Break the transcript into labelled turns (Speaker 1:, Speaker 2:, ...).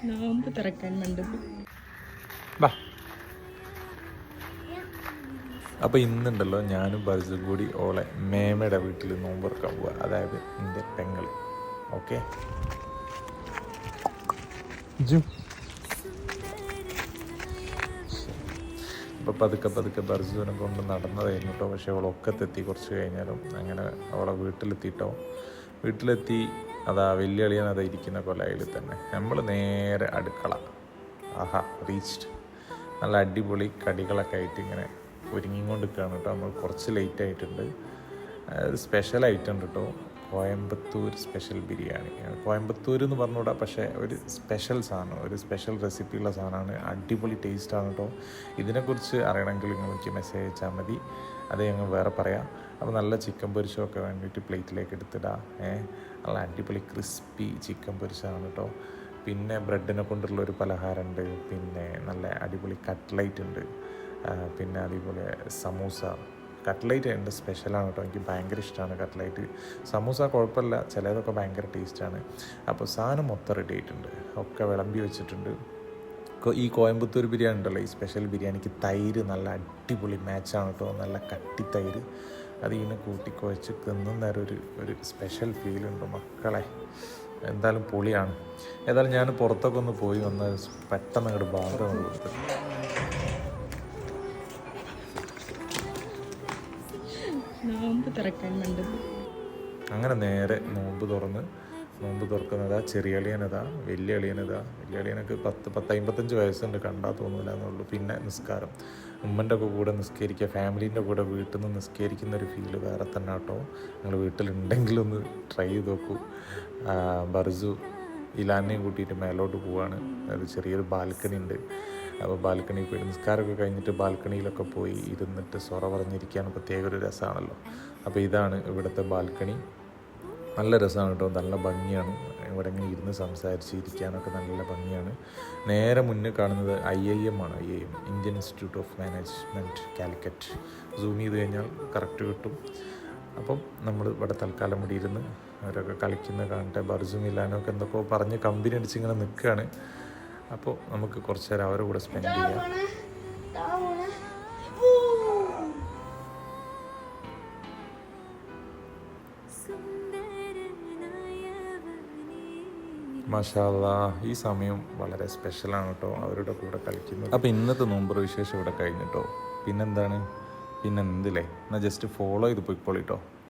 Speaker 1: നോമ്പ് തുറക്കാൻ മണ്ടത്.
Speaker 2: അപ്പോൾ ഇന്നുണ്ടല്ലോ ഞാനും ബർസും കൂടി ഓളെ മേമയുടെ വീട്ടിൽ നോമ്പ് തുറക്കാൻ പോവുക, അതായത് എൻ്റെ പെങ്ങൾ. ഓക്കെ അപ്പോൾ പതുക്കെ ബർസുവിനെ കൊണ്ട് നടന്നതായിരുന്നു കേട്ടോ. പക്ഷേ അവളൊക്കത്തെത്തി കുറച്ച് കഴിഞ്ഞാലും. അങ്ങനെ അവളെ വീട്ടിലെത്തി അതാ വലിയ അളിയൻ അതാ ഇരിക്കുന്ന കൊലയിൽ തന്നെ. നമ്മൾ നേരെ അടുക്കള. ആഹാ, റീച്ച്ഡ്. നല്ല അടിപൊളി കടികളൊക്കെ ആയിട്ട് ഇങ്ങനെ ഒരുങ്ങിക്കൊണ്ടിരിക്കുകയാണ് കേട്ടോ. നമ്മൾ കുറച്ച് ലേറ്റ് ആയിട്ടുണ്ട്. ഒരു സ്പെഷ്യൽ ഐറ്റം ഉണ്ട് കേട്ടോ, കോയമ്പത്തൂർ സ്പെഷ്യൽ ബിരിയാണി. കോയമ്പത്തൂർ എന്ന് പറഞ്ഞുകൂടാ, പക്ഷേ ഒരു സ്പെഷ്യൽ സാധനം, ഒരു സ്പെഷ്യൽ റെസിപ്പിയുള്ള സാധനമാണ്. അടിപൊളി ടേസ്റ്റാണ് കേട്ടോ. ഇതിനെക്കുറിച്ച് അറിയണമെങ്കിൽ നിങ്ങൾക്ക് മെസ്സേജ് അയച്ചാൽ മതി, അത് ഞങ്ങൾ വേറെ പറയാം. അപ്പോൾ നല്ല ചിക്കൻ പൊരിച്ചൊക്കെ വേണ്ടിയിട്ട് പ്ലേറ്റിലേക്ക് എടുത്തിടാം. നല്ല അടിപൊളി ക്രിസ്പി ചിക്കൻ പൊരിച്ചതാണ് കേട്ടോ. പിന്നെ ബ്രെഡിനെ കൊണ്ടുള്ള ഒരു പലഹാരമുണ്ട്. പിന്നെ നല്ല അടിപൊളി കട്ട്ലൈറ്റ് ഉണ്ട്. പിന്നെ അതേപോലെ സമൂസ. കട്ട്ലൈറ്റ് എൻ്റെ സ്പെഷ്യലാണ് കേട്ടോ, എനിക്ക് ഭയങ്കര ഇഷ്ടമാണ് കട്ട്ലൈറ്റ്. സമൂസ കുഴപ്പമില്ല, ചിലതൊക്കെ ഭയങ്കര ടേസ്റ്റാണ്. അപ്പോൾ സാധനം മൊത്തം റെഡി ആയിട്ടുണ്ട്, ഒക്കെ വിളമ്പി വെച്ചിട്ടുണ്ട്. ഈ കോയമ്പത്തൂർ ബിരിയാണി ഉണ്ടല്ലോ, ഈ സ്പെഷ്യൽ ബിരിയാണിക്ക് തൈര് നല്ല അടിപൊളി മാച്ചാണ് കേട്ടോ. നല്ല കട്ടി തൈര്, അതിങ്ങനെ കൂട്ടിക്കുഴച്ച് തിന്നുന്നേരം ഒരു സ്പെഷ്യൽ ഫീലുണ്ട് മക്കളെ. എന്തായാലും പൊളിയാണ്. ഏതായാലും ഞാൻ പുറത്തൊക്കെ ഒന്ന് പോയി വന്ന് പെട്ടെന്ന് അങ്ങോട്ട് ബാത്റൂം കൊടുത്തു.
Speaker 1: നോമ്പ് തുറക്കാൻ മണ്ടത്.
Speaker 2: അങ്ങനെ നേരെ നോമ്പ് തുറക്കുന്നതാ. ചെറിയ അളിയനതാ, വലിയ അളിയനൊക്കെ 10-55 വയസ്സുണ്ട്, കണ്ടാൽ തോന്നില്ല എന്നുള്ളൂ. പിന്നെ നിസ്കാരം, ഉമ്മൻ്റെ ഒക്കെ കൂടെ നിസ്കരിക്കുക, ഫാമിലീൻ്റെ കൂടെ വീട്ടിൽ നിന്ന് നിസ്കരിക്കുന്ന ഒരു ഫീല് വേറെ തന്നെ കേട്ടോ. നിങ്ങൾ വീട്ടിലുണ്ടെങ്കിലൊന്ന് ട്രൈ ചെയ്ത് നോക്കൂ. ബർസു ഇലാനെയും കൂട്ടിയിട്ട് മേലോട്ട് പോവാണ്. അത് ചെറിയൊരു ബാൽക്കണി ഉണ്ട്. അപ്പോൾ ബാൽക്കണിയിൽ പോയി നിസ്കാരമൊക്കെ കഴിഞ്ഞിട്ട് ബാൽക്കണിയിലൊക്കെ പോയി ഇരുന്നിട്ട് സൊറ പറഞ്ഞിരിക്കാൻ പ്രത്യേക ഒരു രസമാണല്ലോ. അപ്പോൾ ഇതാണ് ഇവിടുത്തെ ബാൽക്കണി. നല്ല രസമാണ് കേട്ടോ, നല്ല ഭംഗിയാണ്. ഇവിടെ ഇങ്ങനെ ഇരുന്ന് സംസാരിച്ച് ഇരിക്കാനൊക്കെ നല്ല ഭംഗിയാണ്. നേരെ മുന്നിൽ കാണുന്നത് IIM ആണ്. IIM, Indian institute of management, Calicut. Zoom ചെയ്ത് കഴിഞ്ഞാൽ കറക്റ്റ് കിട്ടും. അപ്പം നമ്മൾ ഇവിടെ തൽക്കാലം ഇവിടെ ഇരുന്ന് അവരൊക്കെ കളിക്കുന്നത് കാണട്ടെ. ബർസും മിലാനൊക്കെ എന്തൊക്കെയോ പറഞ്ഞ് കമ്പനി അടിച്ച് ഇങ്ങനെ നിൽക്കുകയാണ്. അപ്പോൾ നമുക്ക് കുറച്ച് നേരം അവരുടെ കൂടെ സ്പെൻഡ് ചെയ്യാം. മാഷാ അല്ലാഹ്, ഈ സമയം വളരെ സ്പെഷ്യലാണ് കേട്ടോ, അവരുടെ കൂടെ കളിക്കുന്നത്. അപ്പോൾ ഇന്നത്തെ നോമ്പ് വിശേഷം ഇവിടെ കഴിഞ്ഞിട്ടോ. പിന്നെന്താണ്, പിന്നെന്തില്ലേ, എന്നാൽ ജസ്റ്റ് ഫോളോ ചെയ്ത് പോയിക്കോളിട്ടോ.